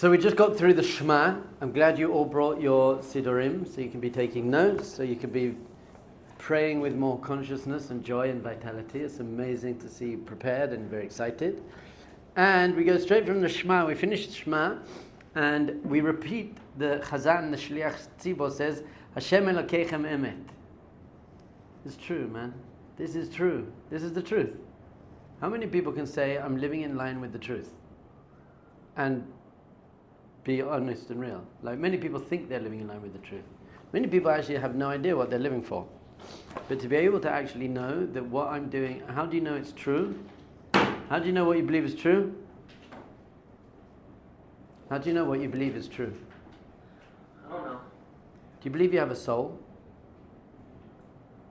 So we just got through the Shema. I'm glad you all brought your Sidurim so you can be taking notes, so you can be praying with more consciousness and joy and vitality. It's amazing to see you prepared and very excited. And we go straight from the Shema. We finish the Shema and we repeat the Chazan, the Shliach Tzibor says, Hashem Elokeichem Emet. It's true, man. This is true. This is the truth. How many people can say, I'm living in line with the truth? And be honest and real. Like, many people think they're living in line with the truth. Many people actually have no idea what they're living for. But to be able to actually know that what I'm doing, how do you know it's true? How do you know what you believe is true? How do you know what you believe is true? I don't know. Do you believe you have a soul?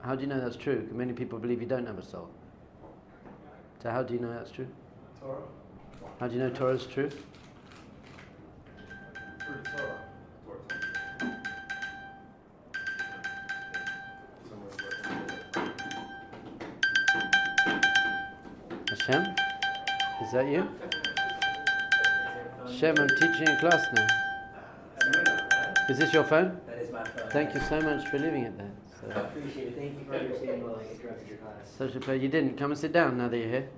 How do you know that's true? Because many people believe you don't have a soul. So how do you know that's true? Torah. How do you know Torah is true? Through Torah. Hashem? Is that you? Hashem, I'm teaching in class now. Is this your phone? That is my phone. Thank you so much for leaving it there. I appreciate it. Thank you for understanding while I interrupted your class. Such a pleasure. You didn't. Come and sit down now that you're here.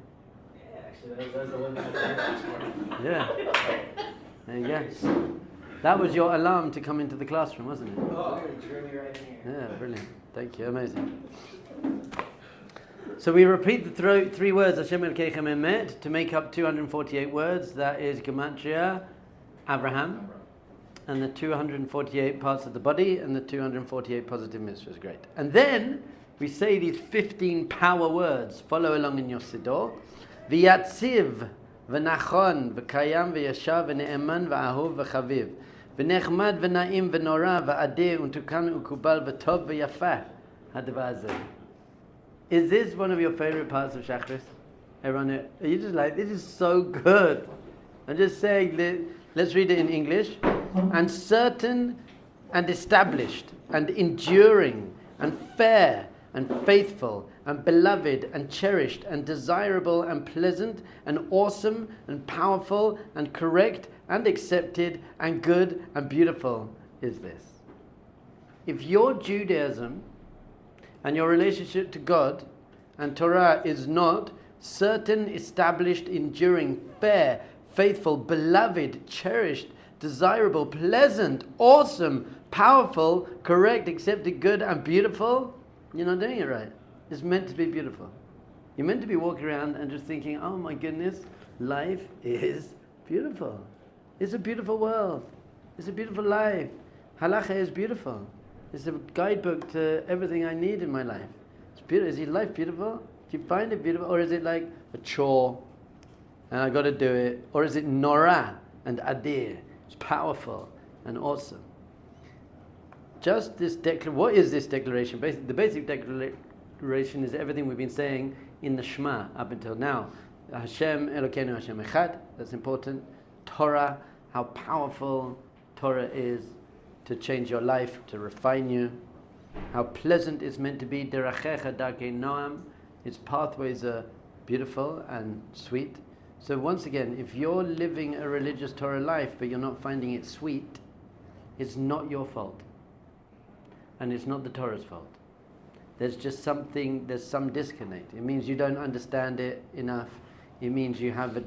Yeah, actually, that was the one that I did this morning. Yeah. There you go. That was your alarm to come into the classroom, wasn't it? Oh, it drew me right in here. Yeah, brilliant. Thank you. Amazing. So we repeat the three words, Hashem Elokeichem Emet, to make up 248 words. That is Gematria, Abraham, and the 248 parts of the body, and the 248 positive mitzvahs. Great. And then we say these 15 power words. Follow along in your Siddur. V'yatziv, v'nachon, v'kayam, v'yashav, v'ne'eman, v'ahuv, v'chaviv. V'nechmad, v'na'im, v'nora, v'adeh, u'tukan, u'kubal, v'tov, v'yafah. Hadavar hazeh. Is this one of your favorite parts of Shachris? Everyone, are you just like, this is so good? I'm just saying, let's read it in English. And certain and established and enduring and fair and faithful and beloved and cherished and desirable and pleasant and awesome and powerful and correct and accepted and good and beautiful is this. If your Judaism and your relationship to God and Torah is not certain, established, enduring, fair, faithful, beloved, cherished, desirable, pleasant, awesome, powerful, correct, accepted, good, and beautiful, you're not doing it right. It's meant to be beautiful. You're meant to be walking around and just thinking, oh my goodness, life is beautiful. It's a beautiful world. It's a beautiful life. Halacha is beautiful. It's a guidebook to everything I need in my life. It's beautiful. Is your life beautiful? Do you find it beautiful? Or is it like a chore and I got to do it? Or is it nora and adir? It's powerful and awesome. Just this what is this declaration? The basic declaration is everything we've been saying in the Shema up until now. Hashem Elokeinu Hashem Echad. That's important. Torah, how powerful Torah is to change your life, to refine you. How pleasant it's meant to be. Derachecha darkei noam. Its pathways are beautiful and sweet. So once again, if you're living a religious Torah life but you're not finding it sweet, it's not your fault. And it's not the Torah's fault. There's just something, there's some disconnect. It means you don't understand it enough. It means you have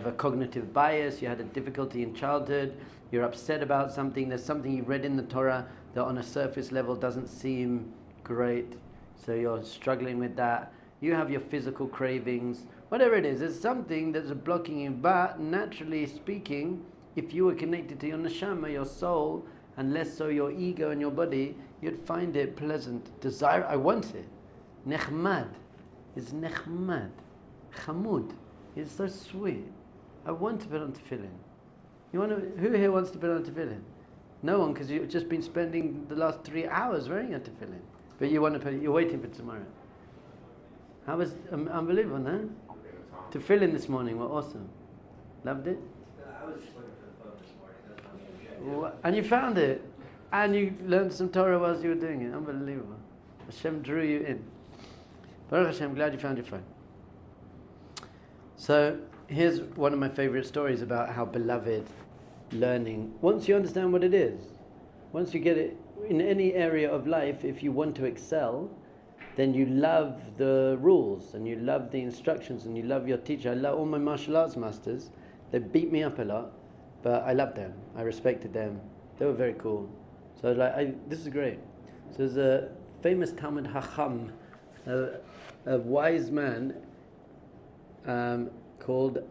a cognitive bias, you had a difficulty in childhood, you're upset about something, there's something you read in the Torah that on a surface level doesn't seem great, so you're struggling with that. You have your physical cravings, whatever it is, there's something that's blocking you, but naturally speaking, if you were connected to your neshama, your soul, and less so your ego and your body, you'd find it pleasant, desire. I want it. Nechmad. It's nechmad. Chamud. It's so sweet. I want to put on tefillin. Who here wants to put on tefillin? No one, because you've just been spending the last 3 hours wearing a tefillin. But you want to put it, you're waiting for tomorrow. How was unbelievable, no? Tefillin this morning were awesome. Loved it? I was just looking for the phone this morning. That's my main objective. And you found it. And you learned some Torah whilst you were doing it. Unbelievable. Hashem drew you in. Baruch Hashem, glad you found your phone. So here's one of my favorite stories about how beloved learning. Once you understand what it is, once you get it in any area of life, if you want to excel, then you love the rules and you love the instructions and you love your teacher. I love all my martial arts masters. They beat me up a lot, but I loved them. I respected them. They were very cool. So I was like, this is great. So there's a famous Talmud Hacham, a wise man called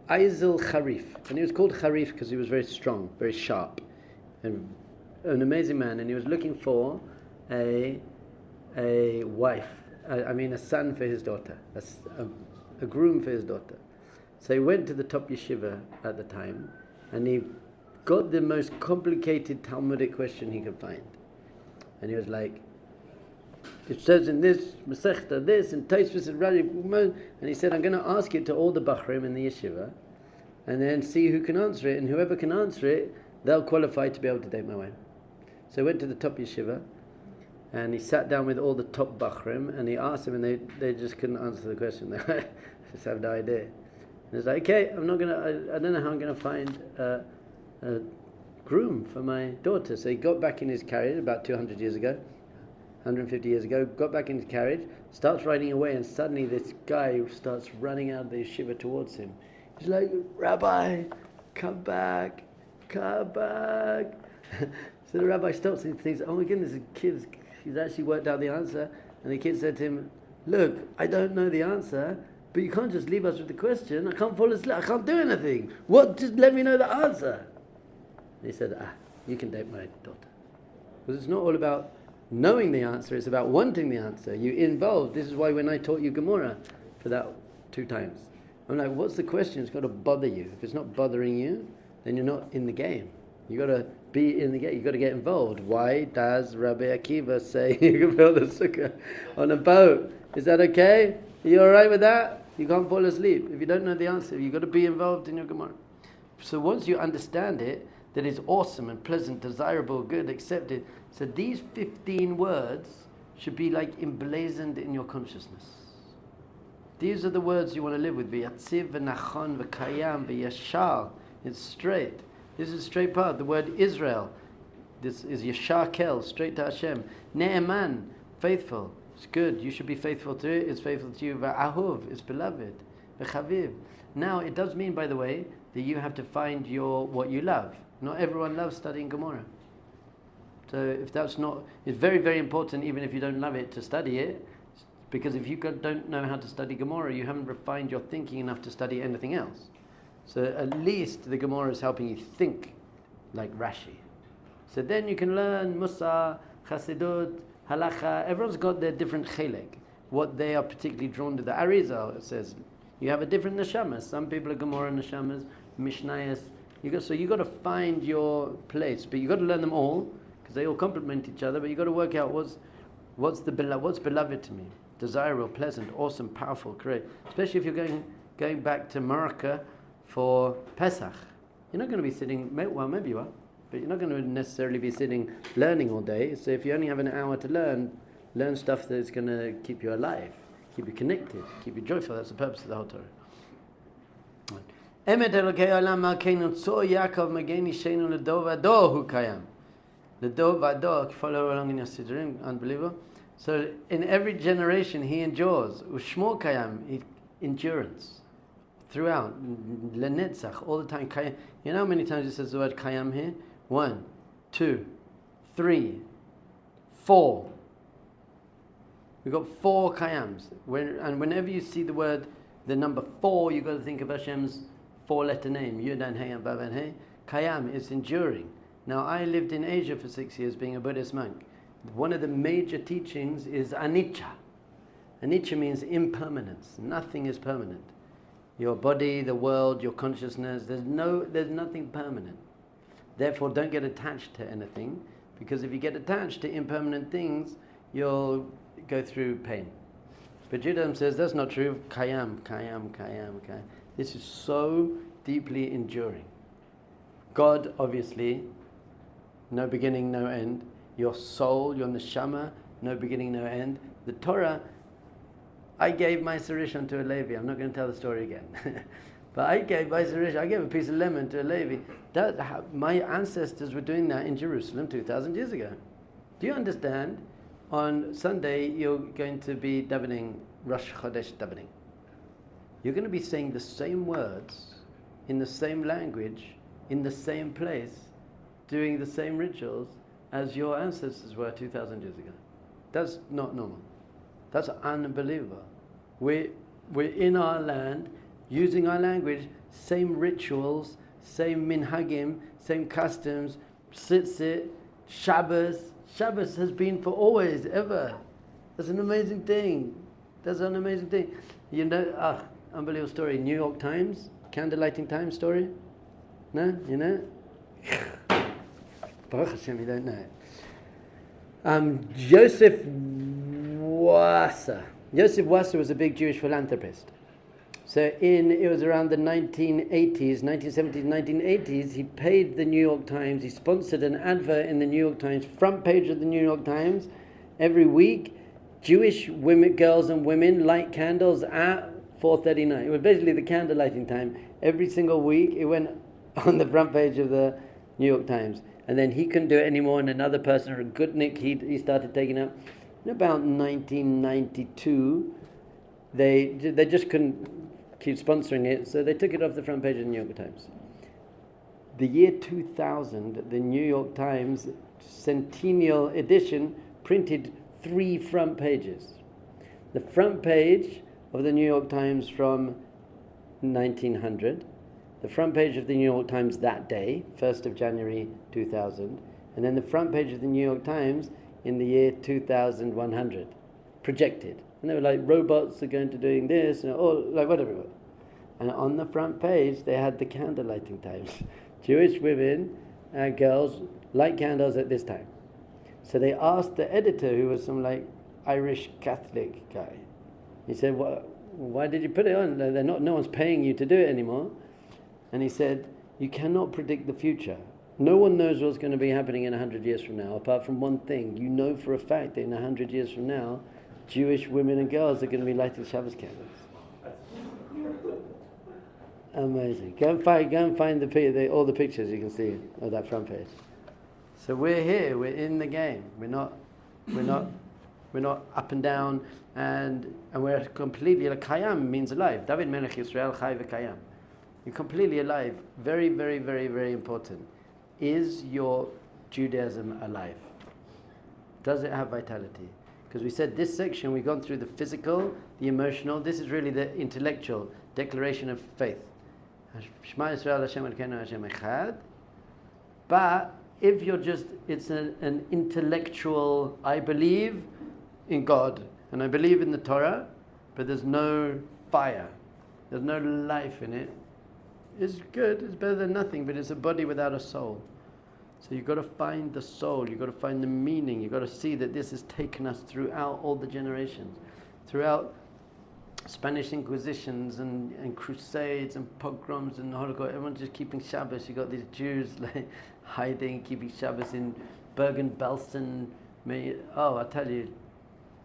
Aizil Harif. And he was called Harif because he was very strong, very sharp, and an amazing man. And he was looking for a wife, a son for his daughter, a groom for his daughter. So he went to the top yeshiva at the time, and he got the most complicated Talmudic question he could find. And he was like, it says in this Masechta this, and Tosfos and Rashi, and he said, I'm going to ask it to all the Bachrim in the yeshiva, and then see who can answer it, and whoever can answer it, they'll qualify to be able to date my wife. So he went to the top yeshiva, and he sat down with all the top Bachrim, and he asked them, and they just couldn't answer the question. They just have no idea. And he's like, okay, I don't know how I'm going to find a groom for my daughter. So he got back in his carriage about 200 years ago, 150 years ago, got back in his carriage, starts riding away, and suddenly this guy starts running out of the yeshiva towards him. He's like, Rabbi, come back. So the rabbi stops and he thinks, oh my goodness, the kid's he's actually worked out the answer. And the kid said to him, look, I don't know the answer, but you can't just leave us with the question. I can't fall asleep. I can't do anything. What? Just let me know the answer. And he said, you can date my daughter. Because it's not all about knowing the answer, it's about wanting the answer. You involved. This is why when I taught you Gemara for that 2 times, I'm like, what's the question? It's got to bother you. If it's not bothering you, then you're not in the game. You got to be in the game. You got to get involved. Why does Rabbi Akiva say you can build a sukkah on a boat? Is that okay? Are you all right with that? You can't fall asleep if you don't know the answer. You got to be involved in your Gemara. So once you understand it, that is awesome and pleasant, desirable, good, accepted. So these 15 words should be like emblazoned in your consciousness. These are the words you want to live with. V'yatziv, v'nachon, v'kayam, v'yashar. It's straight. This is straight path. The word Israel. This is Yashar Kel, straight to Hashem. Ne'eman, faithful. It's good. You should be faithful to it. It's faithful to you. V'ahuv, it's beloved. V'chaviv. Now, it does mean, by the way, that you have to find what you love. Not everyone loves studying Gemara. So if that's not, it's very, very important, even if you don't love it, to study it. Because if you don't know how to study Gemara, you haven't refined your thinking enough to study anything else. So at least the Gemara is helping you think like Rashi. So then you can learn Musa, Chassidut, Halacha. Everyone's got their different chelek, what they are particularly drawn to. The Arizal says you have a different neshamas. Some people are Gemara neshamas, Mishnayos. So you got to find your place, but you got to learn them all because they all complement each other. But you got to work out what's beloved to me, desirable, pleasant, awesome, powerful, great. Especially if you're going back to Morocco for Pesach. You're not going to be sitting, well, maybe you are, but you're not going to necessarily be sitting learning all day. So if you only have an hour to learn stuff that's going to keep you alive, keep you connected, keep you joyful. That's the purpose of the whole Torah. Emet Elokei Olam Malkeinu Tzor Yaakov Mageni Sheinu L'Dor V'Ador Hu Kayam. L'Dor V'Ador, follow along in your siddurim, unbelievable. So in every generation he endures. Ushmo Kayam, endurance. Throughout, Lenetzach, all the time. You know how many times it says the word Kayam here? 1, 2, 3, 4. We've got 4 Kayams. And whenever you see the number 4, you've got to think of Hashem's 4-letter name. Yud and Hey and Vav and Hey. Kayam is enduring. Now I lived in Asia for 6 years being a Buddhist monk. One of the major teachings is anicca. Anicca means impermanence. Nothing is permanent. Your body, the world, your consciousness, there's nothing permanent. Therefore, don't get attached to anything, because if you get attached to impermanent things, you'll go through pain. But Judaism says that's not true. Kayam. This is so deeply enduring. God, obviously, no beginning, no end. Your soul, your neshama, no beginning, no end. The Torah, I gave my Sarishon to a Levi. I'm not going to tell the story again. But I gave a piece of lemon to a Levi. My ancestors were doing that in Jerusalem 2,000 years ago. Do you understand? On Sunday, you're going to be davening, Rosh Chodesh davening. You're going to be saying the same words, in the same language, in the same place, doing the same rituals as your ancestors were 2,000 years ago. That's not normal. That's unbelievable. We're in our land, using our language, same rituals, same minhagim, same customs, tzitzit, Shabbos. Shabbos has been for always, ever. That's an amazing thing. You know, unbelievable story. New York Times, candlelighting time story. No? You know? Baruch Hashem, you don't know it. Joseph Wasser was a big Jewish philanthropist. So it was around the 1970s, 1980s, he paid the New York Times, he sponsored an advert in the New York Times, front page of the New York Times, every week, Jewish women, girls and women light candles at 4:39. It was basically the candle lighting time. Every single week, it went on the front page of the New York Times. And then he couldn't do it anymore, and another person, a Goodnick, he started taking up. In about 1992, they just couldn't keep sponsoring it, so they took it off the front page of the New York Times. The year 2000, the New York Times Centennial Edition printed 3 front pages. The front page of the New York Times from 1900, the front page of the New York Times that day, 1st of January 2000, and then the front page of the New York Times in the year 2100, projected. And they were like, robots are going to doing this, like whatever. And on the front page, they had the candle lighting times. Jewish women and girls light candles at this time. So they asked the editor, who was some like Irish Catholic guy. He said, why did you put it on? No one's paying you to do it anymore. And he said, you cannot predict the future. No one knows what's going to be happening in 100 years from now, apart from one thing. You know for a fact that in 100 years from now, Jewish women and girls are going to be lighting Shabbos candles. Amazing. Go and find all the pictures you can see of that front page. So we're here. We're in the game. We're not up and down, and we're completely like Kayam means alive. David Melech Yisrael Chai v'Kayam. You're completely alive. Very, very, very, very important. Is your Judaism alive? Does it have vitality? Because we said this section, we've gone through the physical, the emotional. This is really the intellectual declaration of faith. Shema Yisrael Hashem Elokeinu Hashem Echad. But if you're it's an intellectual, I believe in God and I believe in the Torah, but there's no fire, there's no life in it. It's good, it's better than nothing, but it's a body without a soul. So you've got to find the soul, you've got to find the meaning, you've got to see that this has taken us throughout all the generations, throughout Spanish Inquisitions and crusades and pogroms and Holocaust. Everyone's just keeping Shabbos. You've got these Jews like hiding, keeping Shabbos in Bergen-Belsen. I tell you,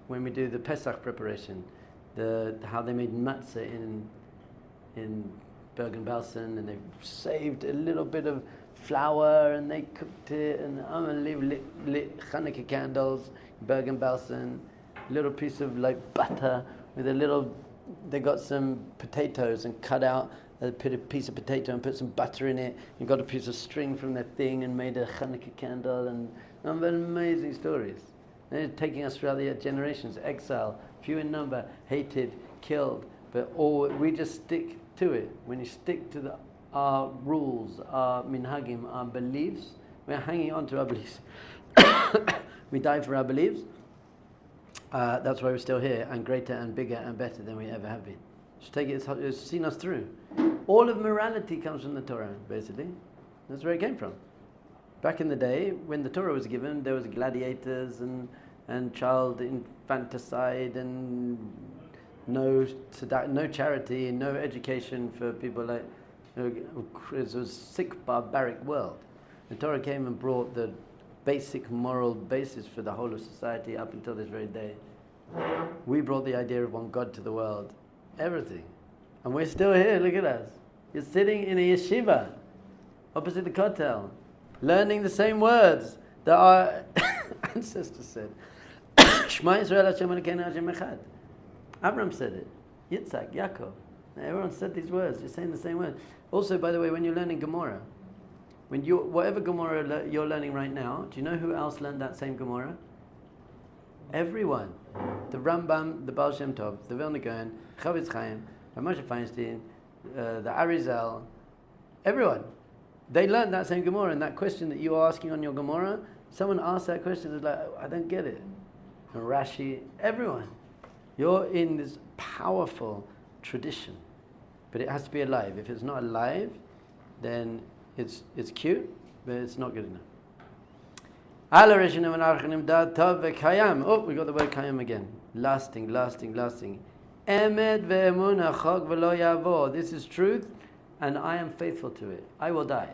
when we do the Pesach preparation, how they made matzah in Bergen-Belsen, and they saved a little bit of flour and they cooked it, and unbelievable lit Hanukkah candles, Bergen-Belsen, little piece of like butter with they got some potatoes and cut out a piece of potato and put some butter in it, and got a piece of string from their thing and made a Hanukkah candle, and amazing stories. They're taking us throughout the generations, exile, few in number, hated, killed, but we just stick to it. When you stick to our rules, our minhagim, our beliefs, we're hanging on to our beliefs. We die for our beliefs. That's why we're still here, and greater and bigger and better than we ever have been. Just take it, it's seen us through. All of morality comes from the Torah, basically. That's where it came from. Back in the day, when the Torah was given, there was gladiators and child infanticide and no charity, no education for people like, it was a sick, barbaric world. The Torah came and brought the basic moral basis for the whole of society up until this very day. We brought the idea of one God to the world, everything. And we're still here, look at us. You're sitting in a yeshiva opposite the kotel, learning the same words that our ancestors said. Shema Yisrael Hashem Elokeinu Hashem Echad. Abraham said it. Yitzhak, Yaakov. Everyone said these words. You're saying the same words. Also, by the way, when you're learning Gemara, whatever Gemara you're learning right now, do you know who else learned that same Gemara? Everyone. The Rambam, the Baal Shem Tov, the Vilna Gaon, Chavetz Chaim, Moshe Feinstein, the Arizal, everyone. They learned that same Gemara, and that question that you are asking on your Gemara, someone asked that question, it's like, I don't get it. And Rashi, everyone. You're in this powerful tradition, but it has to be alive. If it's not alive, then it's cute, but it's not good enough. Oh, we got the word kayam again. Lasting. Emet ve'emunah chok v'lo yavor. This is truth, and I am faithful to it. I will die.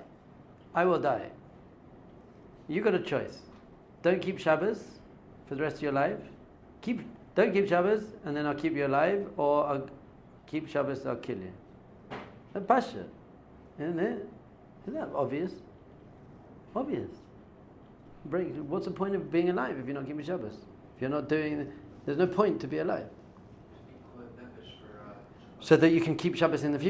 You got a choice. Don't keep Shabbos for the rest of your life. Don't keep Shabbos, and then I'll keep you alive, or I'll keep Shabbos, I'll kill you. That's pasha, isn't it? Isn't that obvious? Obvious. What's the point of being alive if you're not keeping Shabbos? If you're not doing, there's no point to be alive. So that you can keep Shabbos in the future.